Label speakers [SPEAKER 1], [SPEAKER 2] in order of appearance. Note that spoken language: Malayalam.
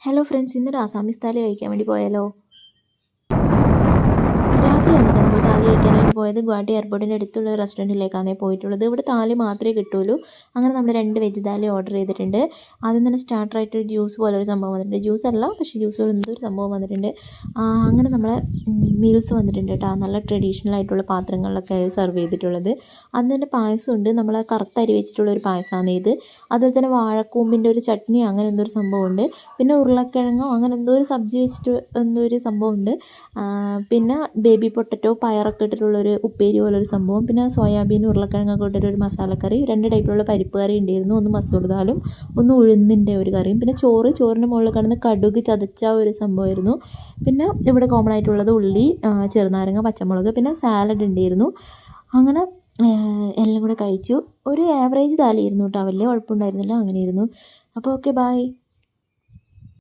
[SPEAKER 1] ഹലോ ഫ്രണ്ട്സ്, ഇന്നൊരു ആസാമീസ് താലി കഴിക്കാൻ വേണ്ടി പോയാലോ? രാത്രി വന്നിട്ട് നമ്മൾ താലി കഴിക്കാനായിട്ട് പോയത് ഗുവാഹട്ടി എയർപോർട്ടിൻ്റെ അടുത്തുള്ള ഒരു റെസ്റ്റോറൻറ്റിലേക്കാണ് പോയിട്ടുള്ളത്. ഇവിടെ താലി മാത്രമേ കിട്ടുള്ളൂ. അങ്ങനെ നമ്മൾ 2 വെജ് താലി ഓർഡർ ചെയ്തിട്ടുണ്ട്. ആദ്യം തന്നെ സ്റ്റാർട്ടറായിട്ട് ഒരു ജ്യൂസ് പോലൊരു സംഭവം വന്നിട്ടുണ്ട്. ജ്യൂസ് അല്ല, പക്ഷേ ജ്യൂസ് പോലെ എന്തോ ഒരു സംഭവം വന്നിട്ടുണ്ട്. അങ്ങനെ നമ്മളെ മീൽസ് വന്നിട്ടുണ്ട് കേട്ടോ. നല്ല ട്രഡീഷണൽ ആയിട്ടുള്ള പാത്രങ്ങളിലൊക്കെ സെർവ് ചെയ്തിട്ടുള്ളത്. അന്ന് തന്നെ പായസമുണ്ട്. നമ്മൾ കറുത്ത അരി വെച്ചിട്ടുള്ള ഒരു പായസമാണ് ഇത്. അതുപോലെ തന്നെ വാഴക്കൂമ്പിൻ്റെ ഒരു ചട്നി, അങ്ങനെ എന്തോ ഒരു സംഭവമുണ്ട്. പിന്നെ ഉരുളക്കിഴങ്ങോ അങ്ങനെ എന്തോ ഒരു സബ്ജി വെച്ചിട്ട് എന്തോ ഒരു സംഭവമുണ്ട്. പിന്നെ ബേബി പൊട്ടറ്റോ പയറൊക്കെ ഇട്ടിട്ടുള്ളൊരു ഉപ്പേരി പോലൊരു സംഭവം, പിന്നെ സോയാബീൻ ഉരുളക്കിഴങ്ങൊക്കെ ഇട്ടിട്ടൊരു മസാലക്കറി, 2 ടൈപ്പിലുള്ള പരിപ്പ് കറി ഉണ്ടായിരുന്നു. ഒന്ന് മസൂർ ദാലും ഒന്ന് ഉഴുന്നിൻ്റെ ഒരു കറിയും, പിന്നെ ചോറിൻ്റെ മുകളിൽ കാണുന്ന കടുക് ചതച്ച ഒരു സംഭവമായിരുന്നു. പിന്നെ ഇവിടെ കോമൺ ആയിട്ടുള്ളത് ഉള്ളി, ചെറുനാരങ്ങ, പച്ചമുളക്, പിന്നെ സാലഡ് ഉണ്ടായിരുന്നു. അങ്ങനെ എല്ലാം കൂടെ കഴിച്ചു. ഒരു ആവറേജ് താലിയായിരുന്നു കേട്ടോ, വലിയ കുഴപ്പമുണ്ടായിരുന്നില്ല. അങ്ങനെയായിരുന്നു. അപ്പോൾ ഓക്കെ, ബൈ.